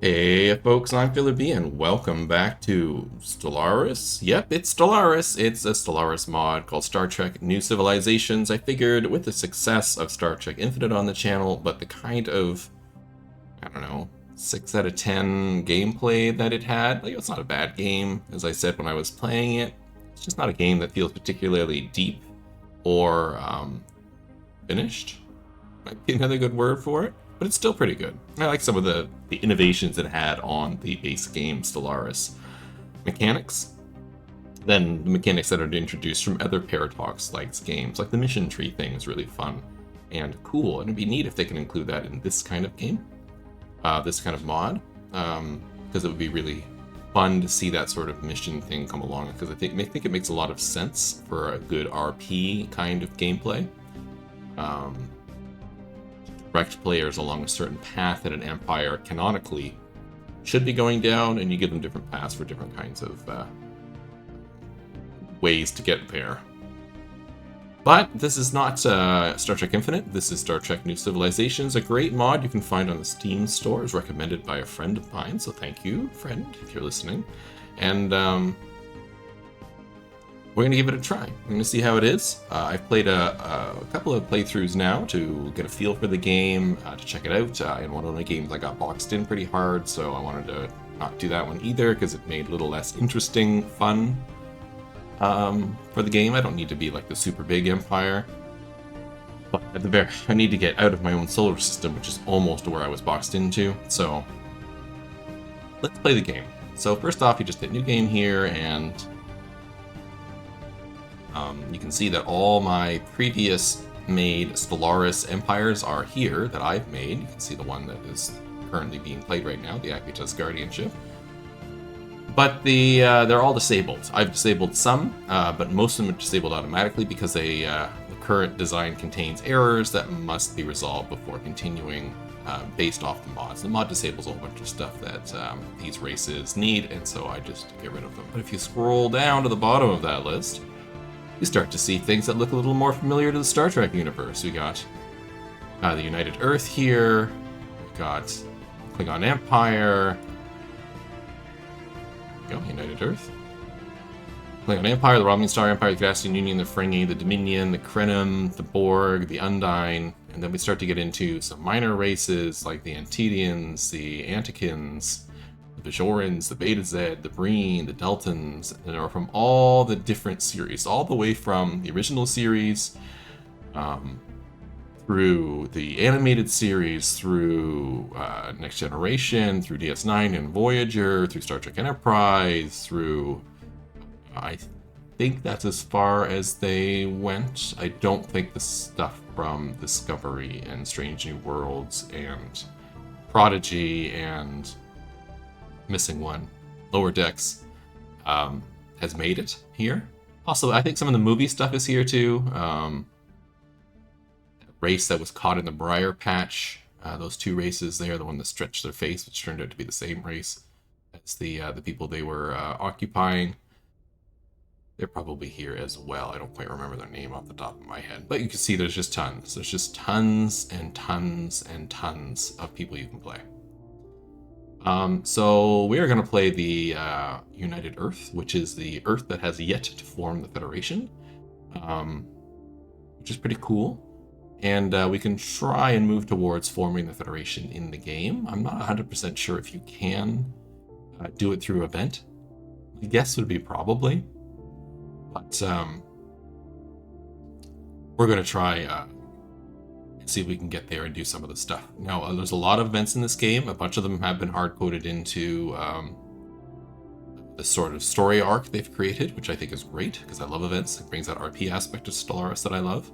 Hey folks, I'm Philip B, and welcome back to Stellaris. Yep, it's Stellaris. It's a Stellaris mod called Star Trek New Civilizations. I figured with the success of Star Trek Infinite on the channel, but the kind of, I don't know, 6 out of 10 gameplay that it had, like, it's not a bad game, as I said when I was playing it. It's just not a game that feels particularly deep or finished. Might be another good word for it, but it's still pretty good. I like some of the innovations it had on the base game Stellaris mechanics. Then the mechanics that are introduced from other Paradox-like games, like the mission tree thing, is really fun and cool, and it'd be neat if they can include that in this kind of game, this kind of mod, because it would be really fun to see that sort of mission thing come along, because I think it makes a lot of sense for a good RP kind of gameplay. Direct players along a certain path that an empire canonically should be going down, and you give them different paths for different kinds of ways to get there. But this is not Star Trek Infinite. This is Star Trek New Civilizations, a great mod you can find on the Steam store. It's recommended by a friend of mine, so thank you, friend, if you're listening. And we're going to give it a try. We're going to see how it is. I've played a couple of playthroughs now to get a feel for the game, to check it out. In one of the games I got boxed in pretty hard, so I wanted to not do that one either, because it made a little less interesting fun for the game. I don't need to be like the super big empire. But at the very, I need to get out of my own solar system, which is almost where I was boxed into. So let's play the game. So first off, you just hit new game here, and you can see that all my previous made Stellaris empires are here that I've made. You can see the one that is currently being played right now, the Acutus Guardianship. But they're all disabled. I've disabled some, but most of them are disabled automatically because the current design contains errors that must be resolved before continuing based off the mods. The mod disables a whole bunch of stuff that these races need, and so I just get rid of them. But if you scroll down to the bottom of that list, you start to see things that look a little more familiar to the Star Trek universe. We got the United Earth here, we got Klingon Empire, United Earth, Klingon Empire, the Romulan Star Empire, the Cardassian Union, the Ferengi, the Dominion, the Krenim, the Borg, the Undine, and then we start to get into some minor races like the Antedians, the Antikins, the Bajorans, the Beta Z, the Breen, the Deltans, and are from all the different series, all the way from the original series, through the animated series, through Next Generation, through DS9 and Voyager, through Star Trek Enterprise, through... I think that's as far as they went. I don't think the stuff from Discovery and Strange New Worlds and Prodigy and missing one, Lower Decks, has made it here. Also, I think some of the movie stuff is here too. Race that was caught in the Briar Patch, those two races there, the one that stretched their face, which turned out to be the same race as the people they were occupying. They're probably here as well. I don't quite remember their name off the top of my head. But you can see there's just tons. There's just tons and tons and tons of people you can play. So we are going to play the United Earth, which is the Earth that has yet to form the Federation, which is pretty cool. And we can try and move towards forming the Federation in the game. I'm not 100% sure if you can do it through event. My guess would be probably. But we're going to try see if we can get there and do some of the stuff. Now, there's a lot of events in this game. A bunch of them have been hard-coded into the sort of story arc they've created, which I think is great, because I love events. It brings that RP aspect of Stellaris that I love.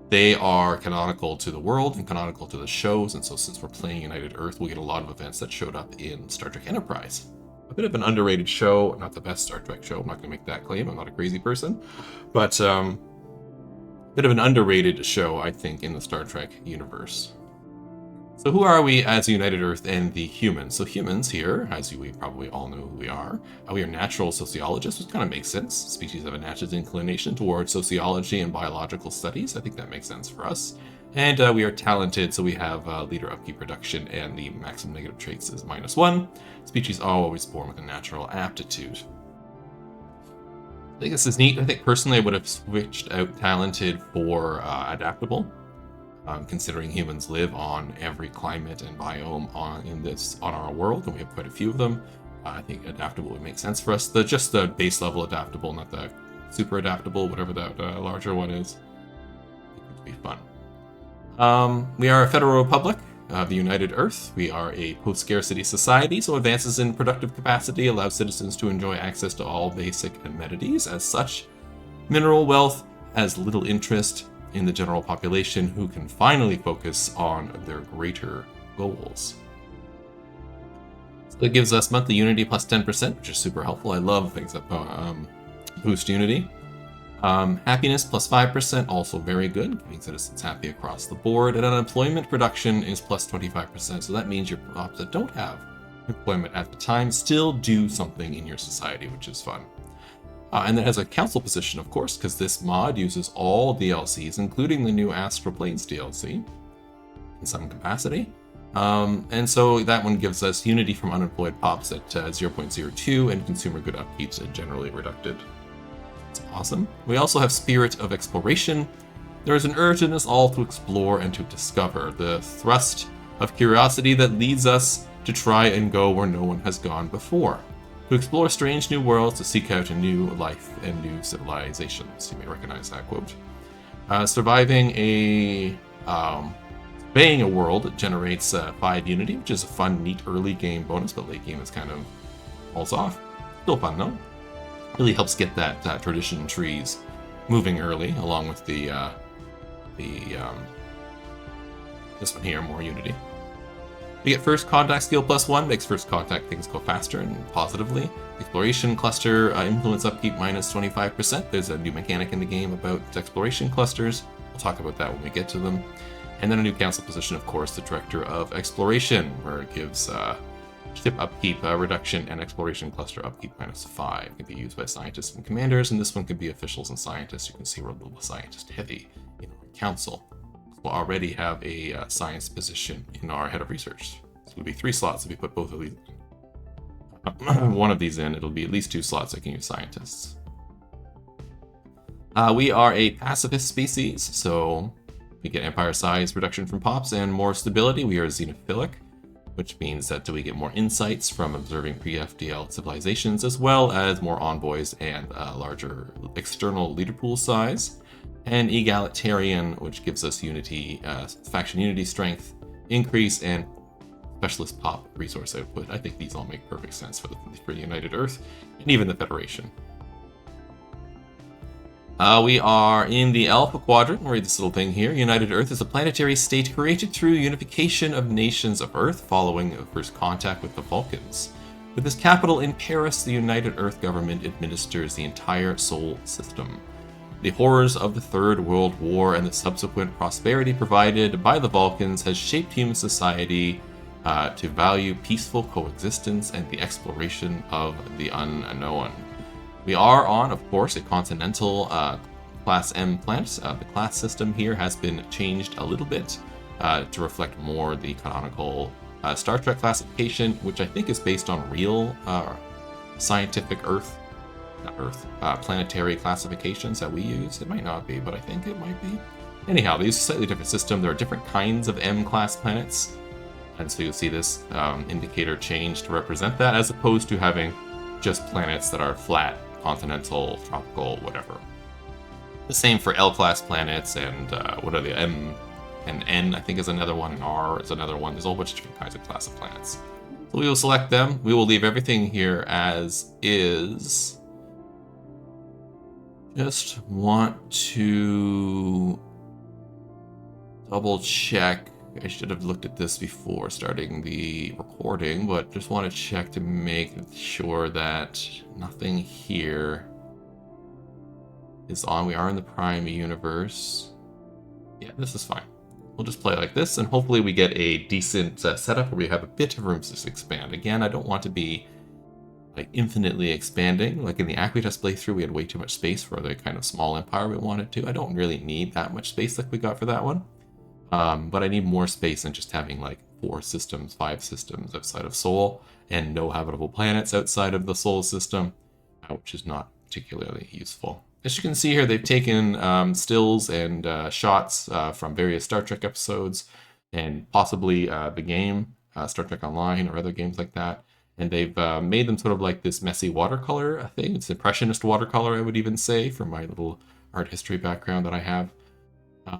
They are canonical to the world and canonical to the shows, and so since we're playing United Earth, we'll get a lot of events that showed up in Star Trek Enterprise. A bit of an underrated show, not the best Star Trek show, I'm not going to make that claim, I'm not a crazy person, but bit of an underrated show, I think, in the Star Trek universe. So who are we as United Earth and the humans? So humans here, as we probably all know who we are natural sociologists, which kind of makes sense. Species have a natural inclination towards sociology and biological studies. I think that makes sense for us. And we are talented, so we have leader upkeep reduction, and the maximum negative traits is -1. Species are always born with a natural aptitude. I think this is neat. I think personally I would have switched out talented for adaptable, considering humans live on every climate and biome on our world, and we have quite a few of them. I think adaptable would make sense for us. Just the base level adaptable, not the super adaptable, whatever that larger one is. I think it would be fun. We are a federal republic of the United Earth. We are a post-scarcity society, so advances in productive capacity allow citizens to enjoy access to all basic amenities. As such, mineral wealth has little interest in the general population, who can finally focus on their greater goals. So it gives us monthly unity plus 10%, which is super helpful. I love things that boost unity. Happiness plus 5%, also very good, keeping citizens happy across the board. And unemployment production is plus 25%, so that means your crops that don't have employment at the time still do something in your society, which is fun. And it has a council position, of course, because this mod uses all DLCs, including the new Astral Planes DLC, in some capacity. And so that one gives us unity from unemployed pops at 0.02, and consumer good upkeeps at generally reducted. It's awesome. We also have Spirit of Exploration. There is an urge in us all to explore and to discover, the thrust of curiosity that leads us to try and go where no one has gone before, to explore strange new worlds, to seek out a new life and new civilizations. You may recognize that quote. Surviving a world generates 5 unity, which is a fun, neat early game bonus, but late game is kind of falls off. Still fun though. Really helps get that tradition trees moving early, along with this one here, more unity. We get first contact skill +1, makes first contact things go faster and positively. Exploration cluster influence upkeep minus 25%. There's a new mechanic in the game about exploration clusters. We'll talk about that when we get to them. And then a new council position, of course, the Director of Exploration, where it gives ship upkeep reduction and exploration cluster upkeep -5. It can be used by scientists and commanders, and this one could be officials and scientists. You can see we're a little scientist heavy in our council. So we'll already have a science position in our head of research. So it'll be 3 slots if we put both of these one of these in. It'll be at least 2 slots that can use scientists. We are a pacifist species, so we get empire size reduction from pops and more stability. We are xenophilic, which means that we get more insights from observing pre-FDL civilizations, as well as more envoys and larger external leader pool size. And egalitarian, which gives us unity, faction unity strength increase, and specialist pop resource output. I think these all make perfect sense for the United Earth, and even the Federation. We are in the Alpha Quadrant. We'll read this little thing here. United Earth is a planetary state created through unification of nations of Earth following first contact with the Vulcans. With its capital in Paris, the United Earth government administers the entire Sol system. The horrors of the Third World War and the subsequent prosperity provided by the Vulcans has shaped human society to value peaceful coexistence and the exploration of the unknown. We are on, of course, a continental Class M planet. The class system here has been changed a little bit to reflect more the canonical Star Trek classification, which I think is based on real scientific planetary classifications that we use. It might not be, but I think it might be. Anyhow, they use a slightly different system. There are different kinds of M-class planets, and so you'll see this indicator change to represent that, as opposed to having just planets that are flat, continental, tropical, whatever. The same for L-class planets, and what are the M and N, I think, is another one, and R is another one. There's a whole bunch of different kinds of class of planets. So we will select them. We will leave everything here as is. Just want to double check. I should have looked at this before starting the recording, but just want to check to make sure that nothing here is on. We are in the Prime universe. Yeah, this is fine. We'll just play like this, and hopefully we get a decent setup where we have a bit of room to expand. Again, I don't want to be like infinitely expanding. Like in the Aquitas playthrough, we had way too much space for the kind of small empire we wanted to. I don't really need that much space like we got for that one. But I need more space than just having like 4 systems, 5 systems outside of Sol, and no habitable planets outside of the Sol system, which is not particularly useful. As you can see here, they've taken stills and shots from various Star Trek episodes and possibly the game, Star Trek Online, or other games like that. And they've made them sort of like this messy watercolor thing. It's impressionist watercolor, I would even say, from my little art history background that I have. I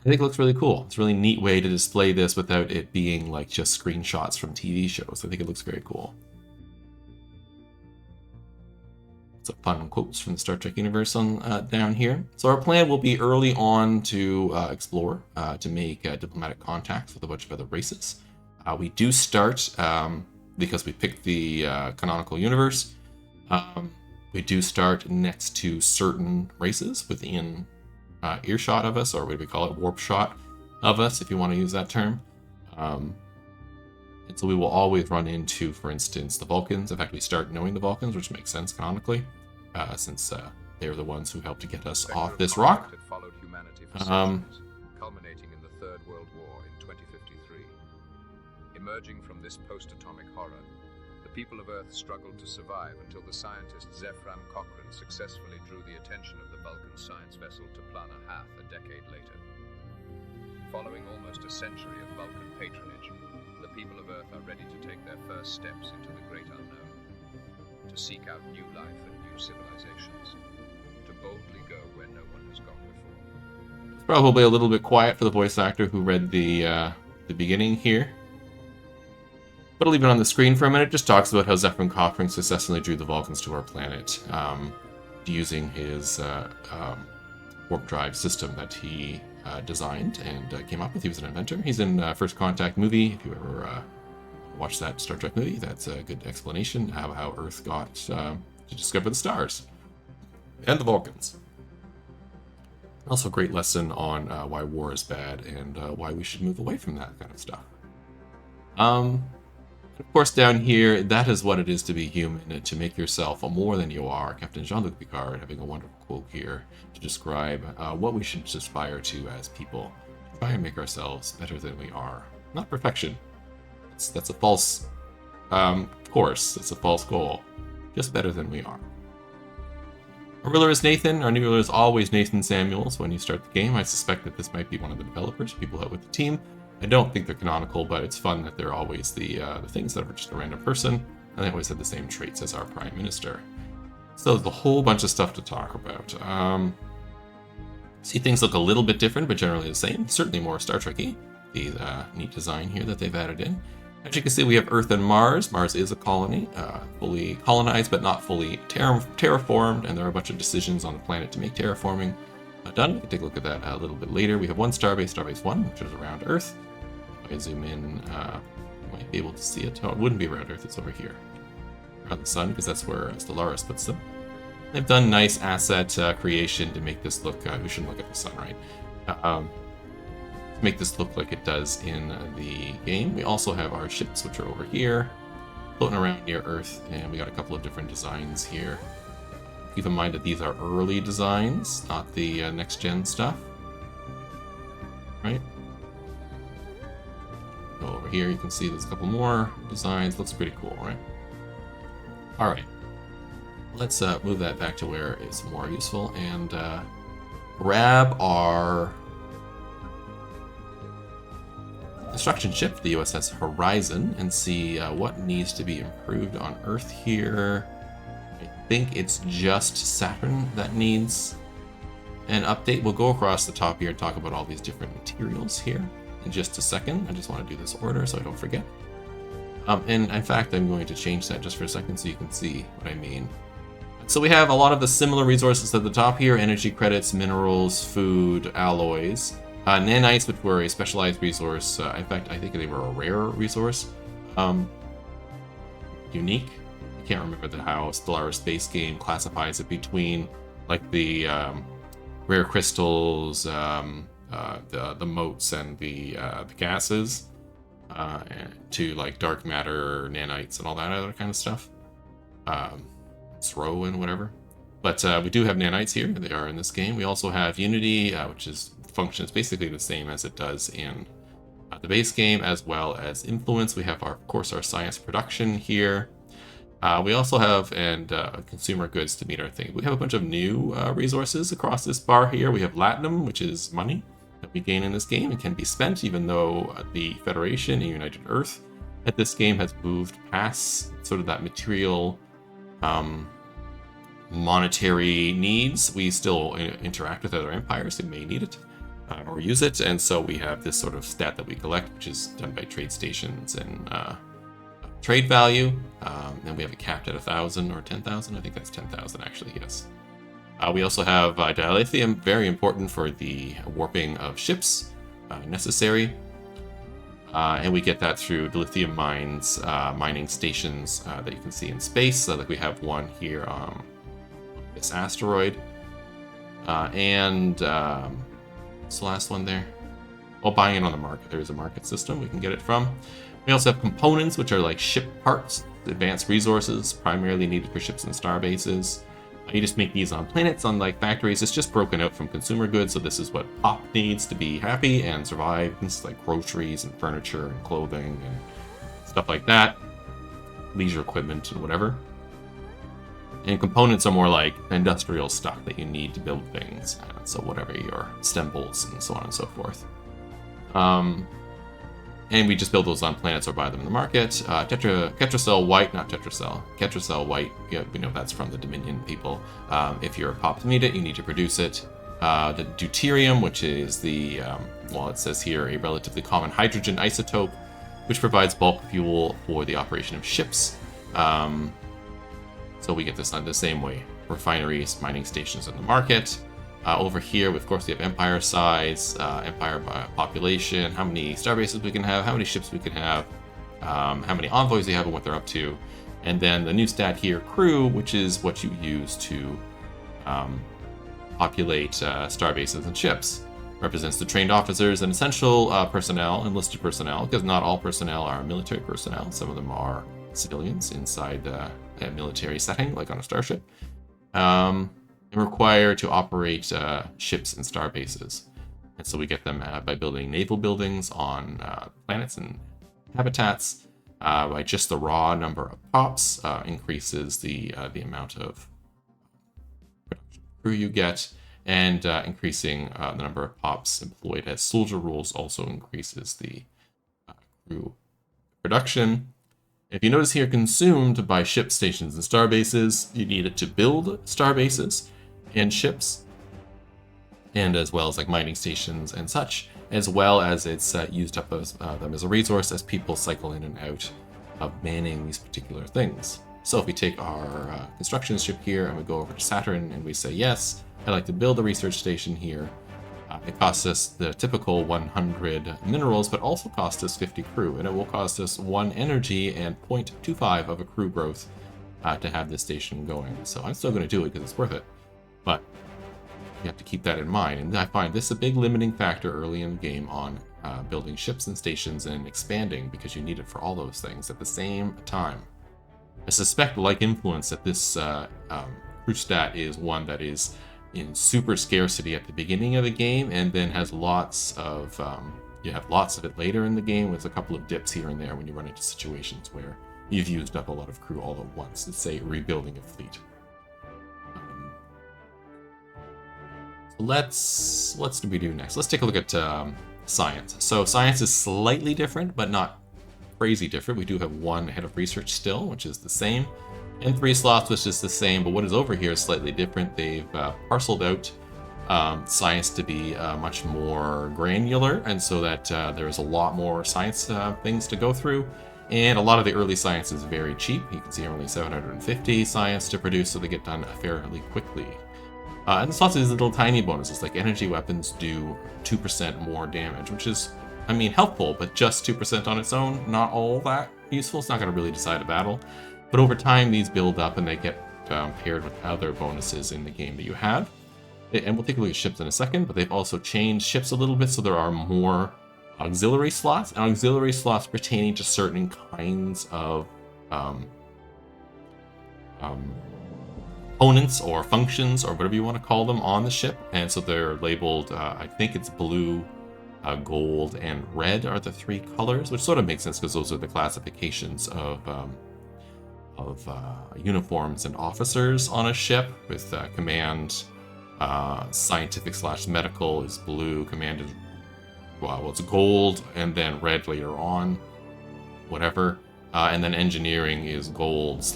think it looks really cool. It's a really neat way to display this without it being like just screenshots from TV shows. I think it looks very cool. Some fun quotes from the Star Trek universe on down here. So our plan will be early on to explore, to make diplomatic contacts with a bunch of other races. We do start, because we picked the canonical universe, we do start next to certain races within earshot of us, or what do we call it, warp shot of us, if you want to use that term. And so we will always run into, for instance, the Vulcans. In fact, we start knowing the Vulcans, which makes sense canonically, since they're the ones who helped to get us off this rock. Culminating in the Third World War in 2053. Emerging from this post-atomic horror, the people of Earth struggled to survive until the scientist Zefram Cochrane successfully drew the attention of the Vulcan science vessel to Plana Hath a decade later. Following almost a century of Vulcan patronage, the people of Earth are ready to take their first steps into the great unknown, to seek out new life and new civilizations, to boldly go where no one has gone before. It's probably a little bit quiet for the voice actor who read the beginning here. But I'll leave it on the screen for a minute. It just talks about how Zefram Cochrane successfully drew the Vulcans to our planet, using his warp drive system that he designed and came up with. He was an inventor. He's in First Contact movie. If you ever watched that Star Trek movie, that's a good explanation of how Earth got to discover the stars and the Vulcans. Also a great lesson on why war is bad and why we should move away from that kind of stuff. Of course, down here, that is what it is to be human, to make yourself more than you are. Captain Jean-Luc Picard having a wonderful quote here to describe what we should aspire to as people. Try and make ourselves better than we are. Not perfection. That's a false course. It's a false goal. Just better than we are. Our ruler is Nathan. Our new ruler is always Nathan Samuels when you start the game. I suspect that this might be one of the developers, people out with the team. I don't think they're canonical, but it's fun that they're always the things that are just a random person, and they always have the same traits as our Prime Minister. So there's a whole bunch of stuff to talk about. See, things look a little bit different, but generally the same. Certainly more Star Trek-y, the neat design here that they've added in. As you can see, we have Earth and Mars. Mars is a colony, fully colonized, but not fully terraformed, and there are a bunch of decisions on the planet to make terraforming done. We can take a look at that a little bit later. We have one starbase, Starbase 1, which is around Earth. If I zoom in, you might be able to see it. Oh, it wouldn't be around Earth, it's over here. Around the Sun, because that's where Stellaris puts them. They've done nice asset creation to make this look, we shouldn't look at the Sun, right? To make this look like it does in the game. We also have our ships, which are over here, floating around near Earth, and we got a couple of different designs here. Keep in mind that these are early designs, not the next-gen stuff. Right? Go over here, you can see there's a couple more designs. Looks pretty cool, right? Alright. Let's move that back to where it's more useful and grab our construction ship, the USS Horizon, and see what needs to be improved on Earth here. I think it's just Saturn that needs an update. We'll go across the top here and talk about all these different materials here in just a second. I just want to do this order so I don't forget. And in fact, I'm going to change that just for a second so you can see what I mean. So we have a lot of the similar resources at the top here: energy credits, minerals, food, alloys. Nanites, which were a specialized resource. In fact, I think they were a rare resource. Unique. I can't remember how Stellaris base game classifies it between like the rare crystals, the motes, and the gases, to like dark matter, nanites, and all that other kind of stuff. SRO and whatever. But we do have nanites here. They are in this game. We also have Unity, which functions basically the same as it does in the base game, as well as Influence. We have, of course, our science production here. We also have consumer goods to meet our thing. We have a bunch of new resources across this bar here. We have Latinum, which is money that we gain in this game and can be spent, even though the Federation and United Earth at this game has moved past sort of that material monetary needs. We still interact with other empires who may need it or use it, and so we have this sort of stat that we collect, which is done by trade stations and trade value, and we have it capped at 1,000 or 10,000. I think that's 10,000 actually, yes. We also have dilithium, very important for the warping of ships, necessary. And we get that through dilithium mines, mining stations that you can see in space. So like we have one here on this asteroid. And what's the last one there? Oh, buying it on the market. There is a market system we can get it from. We also have components, which are like ship parts, advanced resources, primarily needed for ships and star bases. You just make these on planets, unlike factories. It's just broken out from consumer goods, so this is what Pop needs to be happy and survive. Things like groceries and furniture and clothing and stuff like that. Leisure equipment and whatever. And components are more like industrial stuff that you need to build things. So whatever your stem bolts and so on and so forth. And we just build those on planets or buy them in the market. Tetracell White, not Tetracell. Tetracell White, yeah, we know that's from the Dominion people. If you're a Pop to meet it, you need to produce it. The deuterium, which is the, well, it says here, a relatively common hydrogen isotope, which provides bulk fuel for the operation of ships. So we get this the same way. Refineries, mining stations in the market. Over here, of course, we have empire size, empire by population, how many starbases we can have, how many ships we can have, how many envoys they have and what they're up to. And then the new stat here, crew, which is what you use to populate starbases and ships. Represents the trained officers and essential personnel, enlisted personnel, because not all personnel are military personnel. Some of them are civilians inside a military setting, like on a starship. Required to operate ships and star bases. And so we get them by building naval buildings on planets and habitats. By just the raw number of pops increases the amount of crew you get, and increasing the number of pops employed as soldier rules also increases the crew production. If you notice here, consumed by ship stations and star bases, you need it to build star bases and ships, and as well as like mining stations and such, as well as it's used up as them as a resource as people cycle in and out of manning these particular things. So if we take our construction ship here and we go over to Saturn and we say, yes, I'd like to build a research station here, it costs us the typical 100 minerals, but also costs us 50 crew, and it will cost us 1 energy and 0.25 of a crew growth to have this station going. So I'm still going to do it because it's worth it. But you have to keep that in mind. And I find this a big limiting factor early in the game on building ships and stations and expanding, because you need it for all those things at the same time. I suspect, like Influence, that this crew stat is one that is in super scarcity at the beginning of the game, and then has lots of, you have lots of it later in the game, with a couple of dips here and there when you run into situations where you've used up a lot of crew all at once. Let's say rebuilding a fleet. What do we do next? Let's take a look at science. So science is slightly different, but not crazy different. We do have 1 head of research still, which is the same, and 3 slots, which is the same, but what is over here is slightly different. They've parceled out science to be much more granular, and so that there's a lot more science things to go through. And a lot of the early science is very cheap. You can see only 750 science to produce, so they get done fairly quickly. And there's lots of these little tiny bonuses, like energy weapons do 2% more damage, which is, I mean, helpful, but just 2% on its own, not all that useful. It's not going to really decide a battle. But over time, these build up and they get paired with other bonuses in the game that you have. And we'll take a look at ships in a second, but they've also changed ships a little bit, so there are more auxiliary slots, and auxiliary slots pertaining to certain kinds of components or functions or whatever you want to call them on the ship, and so they're labeled, I think it's blue, gold, and red are the three colors, which sort of makes sense because those are the classifications of uniforms and officers on a ship, with command, scientific / medical is blue, command is, well, it's gold, and then red later on, whatever, and then engineering is gold /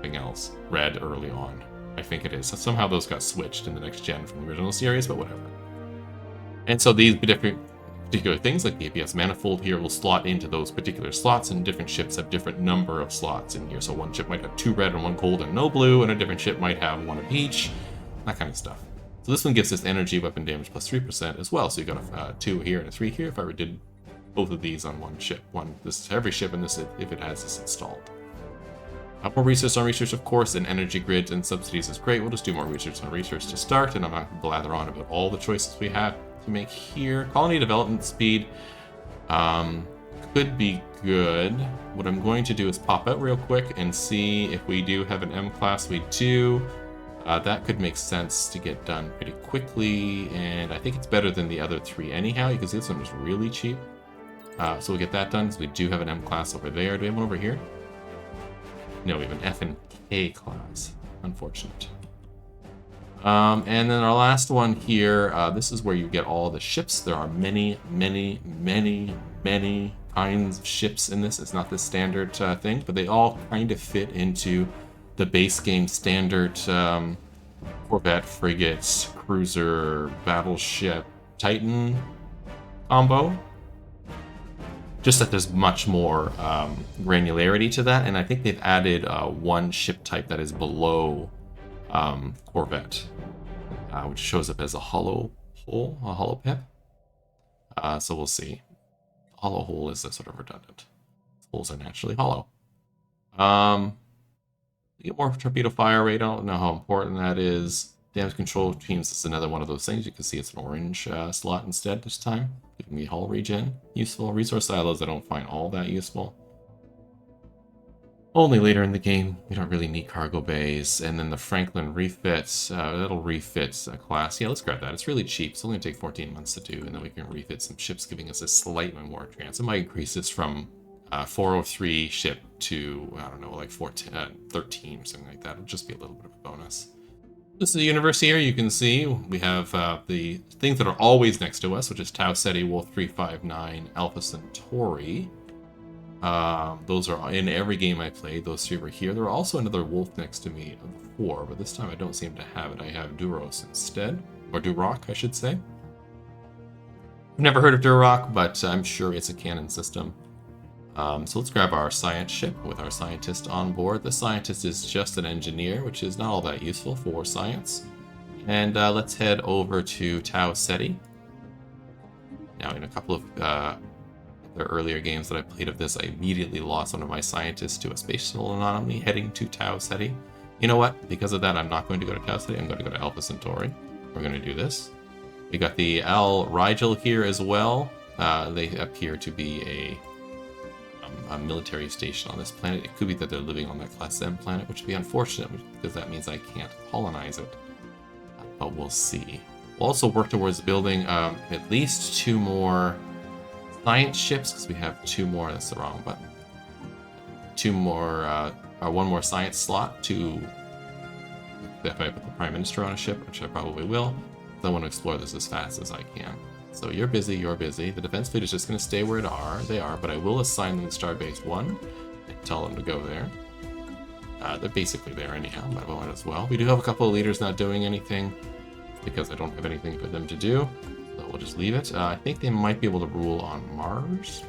something else, red early on. I think it is. So somehow those got switched in the next gen from the original series, but whatever. And so these different particular things, like the APS manifold here, will slot into those particular slots, and different ships have different number of slots in here. So one ship might have 2 red and 1 gold and no blue, and a different ship might have 1 of each, that kind of stuff. So this one gives us energy, weapon damage plus 3% as well. So you got a 2 here and a 3 here. If I did both of these on one ship, this is every ship in this if it has this installed. More research on research, of course, and energy grids and subsidies is great. We'll just do more research on research to start, and I'm not going to blather on about all the choices we have to make here. Colony development speed could be good. What I'm going to do is pop out real quick and see if we do have an M class. We do. That could make sense to get done pretty quickly, and I think it's better than the other 3 anyhow. You can see this one was really cheap. So we'll get that done, because we do have an M class over there. Do we have one over here? No, we have an F and K class. Unfortunate. And then our last one here, this is where you get all the ships. There are many, many, many, many kinds of ships in this. It's not the standard thing, but they all kind of fit into the base game standard Corvette, frigate, cruiser, battleship, Titan combo. Just that there's much more granularity to that, and I think they've added one ship type that is below Corvette, which shows up as a hollow hull, a hollow pip. So we'll see. Hollow hull is sort of redundant. Hulls are naturally hollow. You get more torpedo fire rate. I don't know how important that is. Damage control teams is another one of those things. You can see it's an orange slot instead this time. Giving me hull regen. Useful. Resource silos I don't find all that useful. Only later in the game. We don't really need cargo bays. And then the Franklin refits. That'll refit a class. Yeah, let's grab that. It's really cheap. It's only going to take 14 months to do. And then we can refit some ships, giving us a slightly more chance. It might increase this from 403 ship to, I don't know, like 13 or something like that. It'll just be a little bit of a bonus. This is the universe here. You can see we have the things that are always next to us, which is Tau Ceti, Wolf 359, Alpha Centauri. Those are in every game I played. Those 3 were here. There were also another Wolf next to me before, but this time I don't seem to have it. I have Duros instead, or Duroc, I should say. I've never heard of Duroc, but I'm sure it's a canon system. So let's grab our science ship with our scientist on board. The scientist is just an engineer, which is not all that useful for science. And let's head over to Tau Ceti. Now, in a couple of the earlier games that I played of this, I immediately lost one of my scientists to a spatial anomaly heading to Tau Ceti. You know what? Because of that, I'm not going to go to Tau Ceti. I'm going to go to Alpha Centauri. We're going to do this. We got the Al Rigel here as well. They appear to be a military station on this planet. It could be that they're living on that Class M planet, which would be unfortunate because that means I can't colonize it. But we'll see. We'll also work towards building at least 2 more science ships, because we have 2 more. That's the wrong button. 2 more, or 1 more science slot to, if I put the Prime Minister on a ship, which I probably will. I want to explore this as fast as I can. So you're busy, you're busy. The defense fleet is just going to stay where they are, but I will assign them to Starbase 1 and tell them to go there. They're basically there anyhow, but I might as well. We do have a couple of leaders not doing anything because I don't have anything for them to do, so we'll just leave it. I think they might be able to rule on Mars.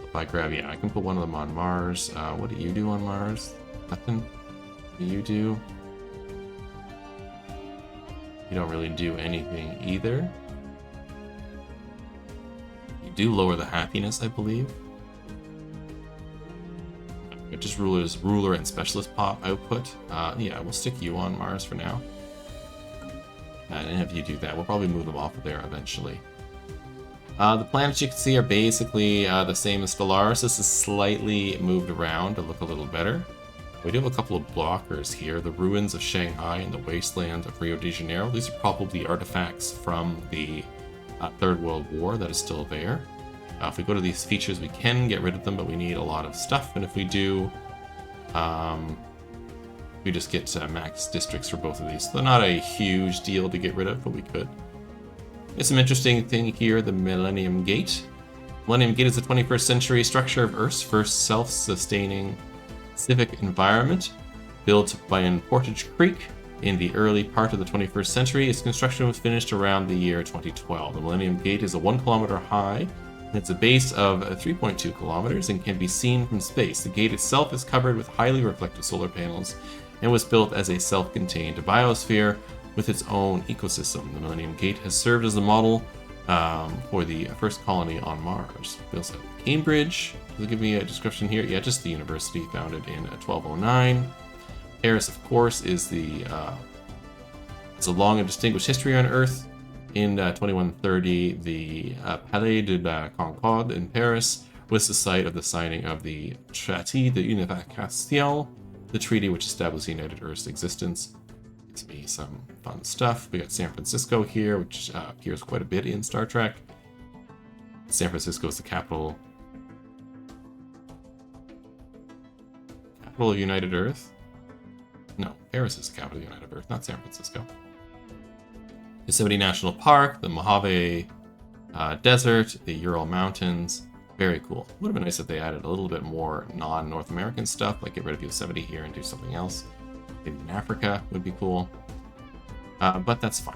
If I grab, yeah, I can put one of them on Mars. What do you do on Mars? Nothing? What do you do? You don't really do anything either. Do lower the happiness, I believe. Just ruler and specialist pop output. Yeah, we'll stick you on Mars for now. And if you do that, we'll probably move them off of there eventually. The planets you can see are basically the same as Stellaris. This is slightly moved around to look a little better. We do have a couple of blockers here. The ruins of Shanghai and the wasteland of Rio de Janeiro. These are probably artifacts from the Third World War that is still there. If we go to these features, we can get rid of them, but we need a lot of stuff. And if we do, we just get max districts for both of these. So they're not a huge deal to get rid of, but we could. There's some interesting thing here, the Millennium Gate. Millennium Gate is the 21st century structure of Earth's first self-sustaining civic environment. Built by in Portage Creek in the early part of the 21st century, its construction was finished around the year 2012. The Millennium Gate is a 1 kilometer high, and it's a base of 3.2 kilometers and can be seen from space. The gate itself is covered with highly reflective solar panels and was built as a self-contained biosphere with its own ecosystem. The Millennium Gate has served as a model for the first colony on Mars. We also have Cambridge. Does it give me a description here? Yeah, just the university founded in 1209. Paris, of course, is it's a long and distinguished history on Earth. In 2130, the Palais de la Concorde in Paris was the site of the signing of the Traité de Unification, the treaty which established United Earth's existence. Gives me some fun stuff. We got San Francisco here, which appears quite a bit in Star Trek. San Francisco is the capital of United Earth. No, Paris is the capital of United Earth, not San Francisco. Yosemite National Park, the Mojave Desert, the Ural Mountains. Very cool. Would have been nice if they added a little bit more non-North American stuff, like get rid of Yosemite here and do something else. Maybe in Africa would be cool. But that's fine.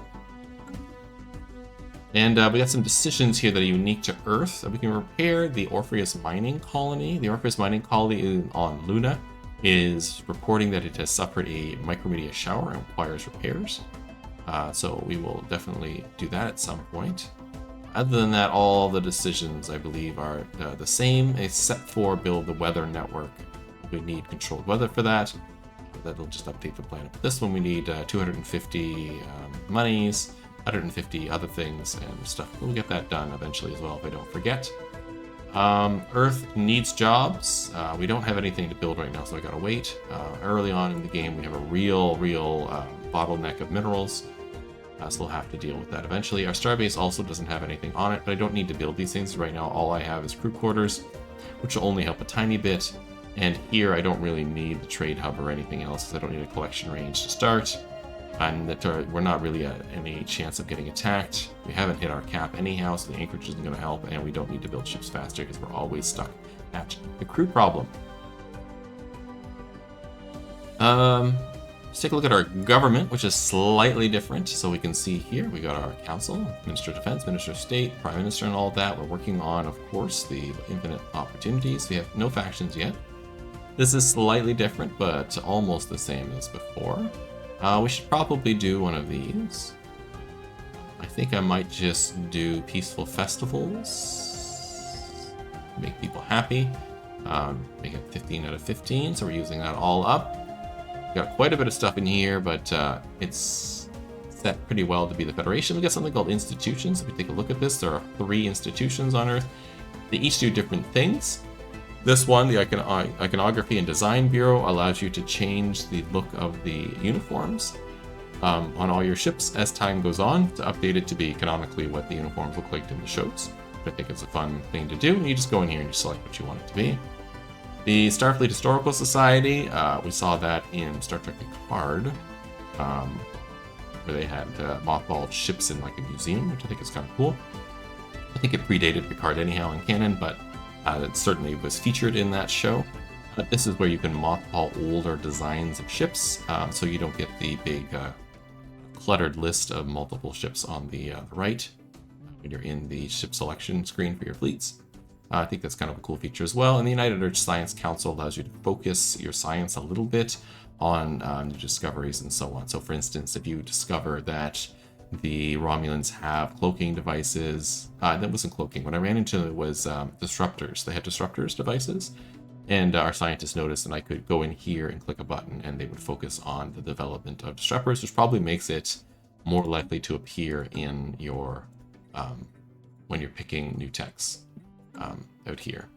And we got some decisions here that are unique to Earth. We can repair the Orpheus mining colony. The Orpheus mining colony on Luna is reporting that it has suffered a micrometeor shower and requires repairs. So we will definitely do that at some point. Other than that, all the decisions, I believe, are the same, except for build the weather network. We need controlled weather for that. That'll just update the planet. But this one, we need 250 monies, 150 other things and stuff. We'll get that done eventually as well, if I don't forget. Earth needs jobs. We don't have anything to build right now, so I gotta wait. Early on in the game, we have a real bottleneck of minerals. So we'll have to deal with that eventually. Our starbase also doesn't have anything on it, but I don't need to build these things. Right now, all I have is crew quarters, which will only help a tiny bit. And here, I don't really need the trade hub or anything else, because I don't need a collection range to start. And that we're not really at any chance of getting attacked. We haven't hit our cap anyhow, so the anchorage isn't going to help, and we don't need to build ships faster, because we're always stuck at the crew problem. Let's take a look at our government, which is slightly different. So we can see here, we got our council, Minister of Defense, Minister of State, Prime Minister, and all that. We're working on, of course, the infinite opportunities. We have no factions yet. This is slightly different, but almost the same as before. We should probably do one of these. I think I might just do peaceful festivals. Make people happy. Make it 15 out of 15, so we're using that all up. Got quite a bit of stuff in here, but it's set pretty well to be the Federation. We got something called institutions. If we take a look at this, there are 3 institutions on Earth. They each do different things. This one, the Iconography and Design Bureau, allows you to change the look of the uniforms on all your ships as time goes on, to update it to be canonically what the uniforms look like in the shows. I think it's a fun thing to do, and you just go in here and you select what you want it to be. The Starfleet Historical Society, we saw that in Star Trek Picard, where they had mothballed ships in like a museum, which I think is kind of cool. I think it predated Picard anyhow in canon, but it certainly was featured in that show. This is where you can mothball older designs of ships, so you don't get the big cluttered list of multiple ships on the right when you're in the ship selection screen for your fleets. I think that's kind of a cool feature as well. And the United Earth Science Council allows you to focus your science a little bit on new discoveries and so on. So for instance, if you discover that the Romulans have cloaking devices, that wasn't cloaking. What I ran into was disruptors. They had disruptors devices. And our scientists noticed that I could go in here and click a button and they would focus on the development of disruptors, which probably makes it more likely to appear in your, when you're picking new techs. Out here.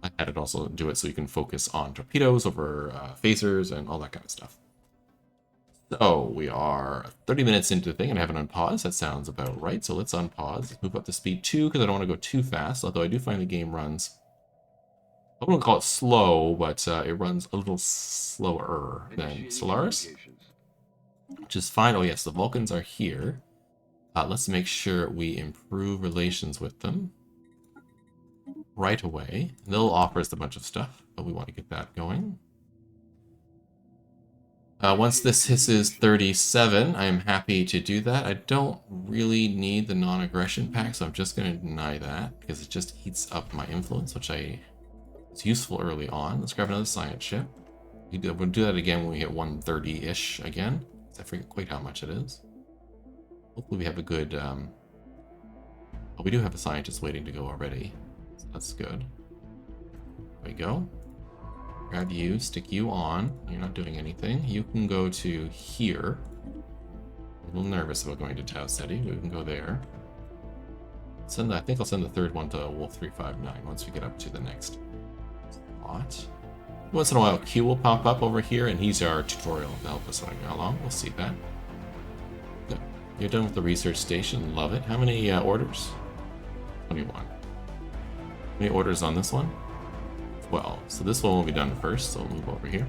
I had it also do it so you can focus on torpedoes over phasers and all that kind of stuff. So we are 30 minutes into the thing and I haven't unpaused. That sounds about right. So let's unpause. Let's move up to speed 2 because I don't want to go too fast, although I do find the game runs, I wouldn't call it slow, but it runs a little slower than Stellaris, which is fine. Oh yes, the Vulcans are here. Let's make sure we improve relations with them right away. They'll offer us a bunch of stuff, but we want to get that going. Once this hisses 37, I'm happy to do that. I don't really need the non-aggression pack, so I'm just going to deny that because it just eats up my influence, which is useful early on. Let's grab another science ship. We'll do that again when we hit 130-ish again. I forget quite how much it is. Hopefully we have a good... oh, we do have a scientist waiting to go already, so that's good. There we go. Grab you, stick you on. You're not doing anything. You can go to here. A little nervous about going to Tau City. We can go there. I think I'll send the third one to Wolf 359 once we get up to the next spot. Once in a while, Q will pop up over here, and he's our tutorial to help us along. We'll see that. Good. You're done with the research station. Love it. How many orders? 21. How many orders on this one? 12. So this one will be done first, so we'll move over here.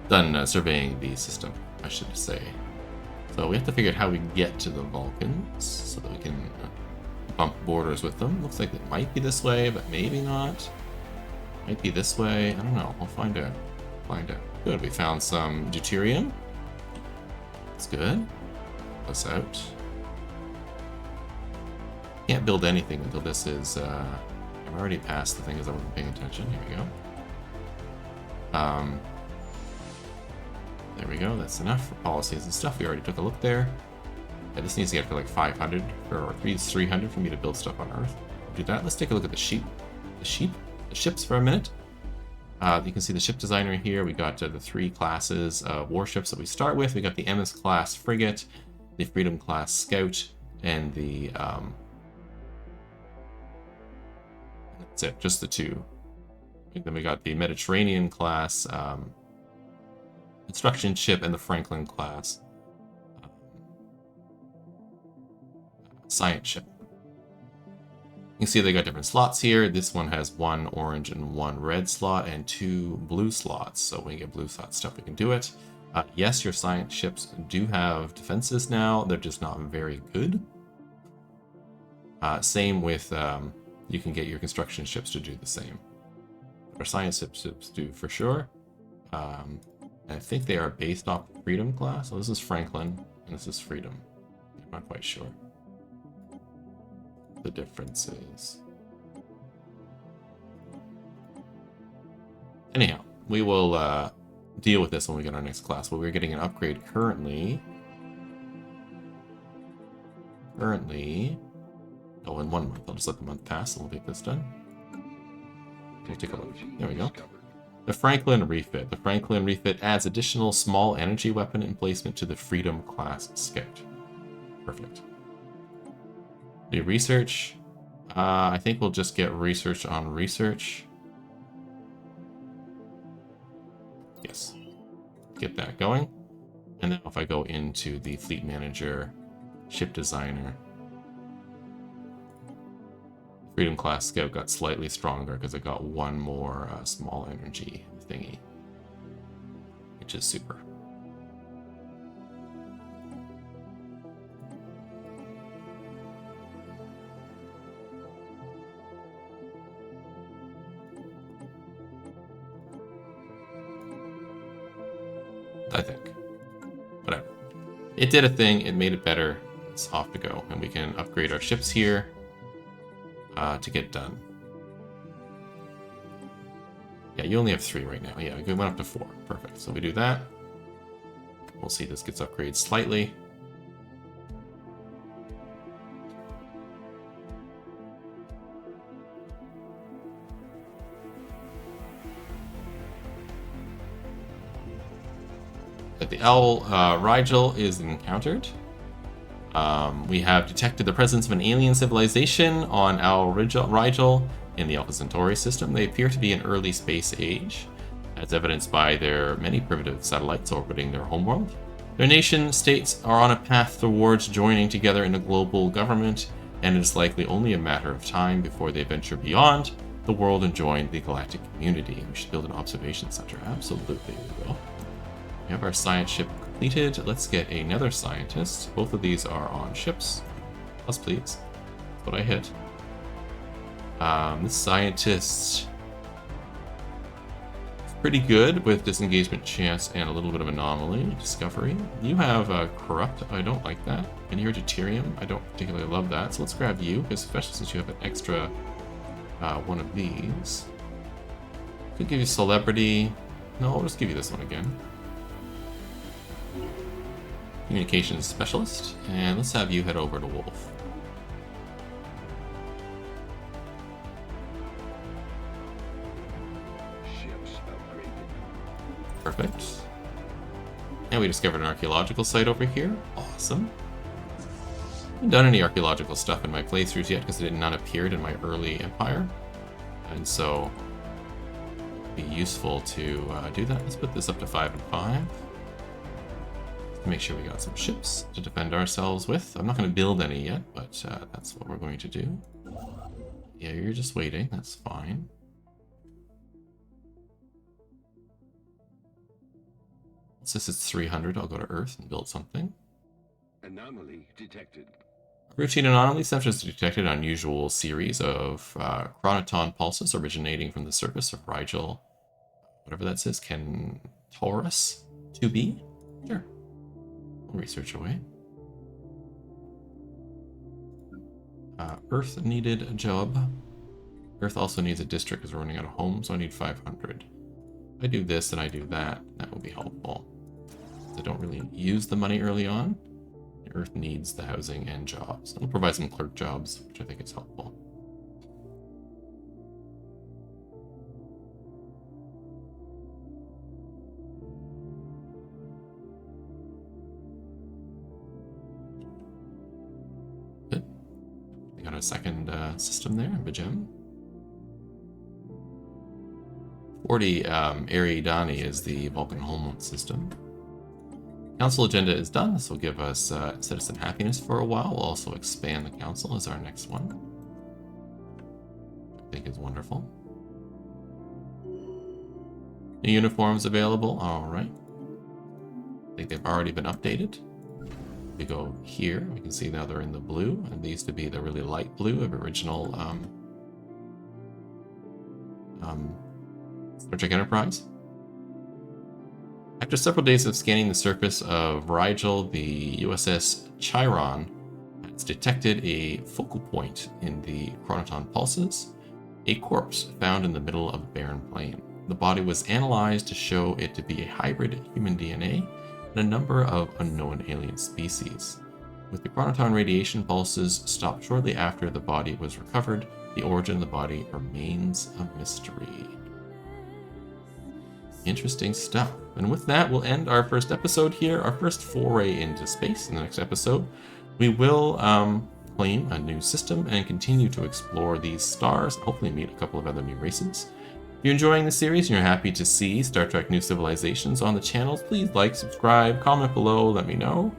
Done surveying the system, I should say. So we have to figure out how we get to the Vulcans so that we can bump borders with them. Looks like it might be this way, but maybe not. Might be this way. I don't know. We'll find out. Good. We found some deuterium. That's good. Us out. Can't build anything until this is. I'm already past the thing as I wasn't paying attention. Here we go. There we go. That's enough for policies and stuff. We already took a look there. Yeah, this needs to get for like 500 or 300 for me to build stuff on Earth. Do that. Let's take a look at the ships for a minute. You can see the ship designer here. We got the 3 classes of warships that we start with. We got the MS class frigate, the Freedom class scout, and the that's it, just the 2. And then we got the Mediterranean class construction ship and the Franklin class science ship. You can see they got different slots here. This one has 1 orange and 1 red slot and 2 blue slots. So when you get blue slot stuff, we can do it. Yes, your science ships do have defenses now. They're just not very good. Same with, you can get your construction ships to do the same. Our science ships do for sure. I think they are based off Freedom class. So this is Franklin, and this is Freedom. I'm not quite sure the differences. Anyhow, we will deal with this when we get our next class. But we're getting an upgrade currently. Oh, in 1 month. I'll just let the month pass and we'll get this done. We'll take a look. There we go. The Franklin refit. The Franklin refit adds additional small energy weapon emplacement to the Freedom class scout. Perfect. The research. I think we'll just get research on research. Yes. Get that going. And now if I go into the fleet manager, ship designer, Freedom class scout got slightly stronger because it got 1 more small energy thingy, which is super. I think. Whatever. It did a thing, it made it better. It's off to go, and we can upgrade our ships here to get done. Yeah, you only have 3 right now. Yeah, we went up to 4. Perfect. So we do that. We'll see this gets upgraded slightly. At the L. Rigel is encountered. We have detected the presence of an alien civilization on Al Rigel in the Alpha Centauri system. They appear to be an early space age, as evidenced by their many primitive satellites orbiting their homeworld. Their nation states are on a path towards joining together in a global government, and it is likely only a matter of time before they venture beyond the world and join the galactic community. We should build an observation center. Absolutely, we will. We have our science ship completed. Let's get another scientist. Both of these are on ships. Plus, please. That's what I hit. This scientist is pretty good with disengagement chance and a little bit of anomaly. Discovery. You have corrupt. I don't like that. And you're deuterium. I don't particularly love that. So let's grab you, because especially since you have an extra one of these. Could give you celebrity. No, I'll just give you this one again. Communications specialist, and let's have you head over to Wolf. Perfect. And we discovered an archaeological site over here. Awesome. I haven't done any archaeological stuff in my playthroughs yet because it had not appeared in my early Empire, and so it'd be useful to do that. Let's put this up to 5 and 5. Make sure we got some ships to defend ourselves with. I'm not going to build any yet, but that's what we're going to do. Yeah, you're just waiting. That's fine. Since it's 300, I'll go to Earth and build something. Anomaly detected. Routine anomaly subjects detected an unusual series of chronoton pulses originating from the surface of Rigel. Whatever that says, Taurus 2b? Sure. Research away. Earth needed a job. Earth also needs a district because we're running out of homes, so I need 500. If I do this and I do that, that will be helpful. I don't really use the money early on. Earth needs the housing and jobs. I'll provide some clerk jobs, which I think is helpful. Got a second system there, Bajem. 40 Eridani is the Vulcan homeland system. Council agenda is done. This will give us citizen happiness for a while. We'll also expand the council as our next one. I think is wonderful. New uniforms available. All right. I think they've already been updated. We go here, we can see now they're in the blue, and these to be the really light blue of original Star Trek Enterprise. After several days of scanning the surface of Rigel, the USS Chiron has detected a focal point in the chronoton pulses, a corpse found in the middle of a barren plain. The body was analyzed to show it to be a hybrid human DNA and a number of unknown alien species. With the chronoton radiation pulses stopped shortly after the body was recovered, the origin of the body remains a mystery. Interesting stuff. And with that, we'll end our first episode here, our first foray into space. In the next episode, we will claim a new system and continue to explore these stars, and hopefully meet a couple of other new races. If you're enjoying the series and you're happy to see Star Trek New Civilizations on the channels, please like, subscribe, comment below, let me know.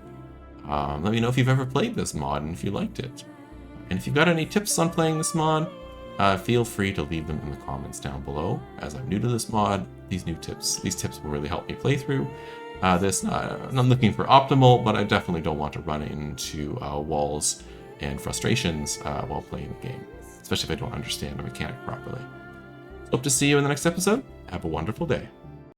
Let me know if you've ever played this mod and if you liked it. And if you've got any tips on playing this mod, feel free to leave them in the comments down below. As I'm new to this mod, these tips will really help me play through this. I'm not looking for optimal, but I definitely don't want to run into walls and frustrations while playing the game, especially if I don't understand the mechanic properly. Hope to see you in the next episode. Have a wonderful day.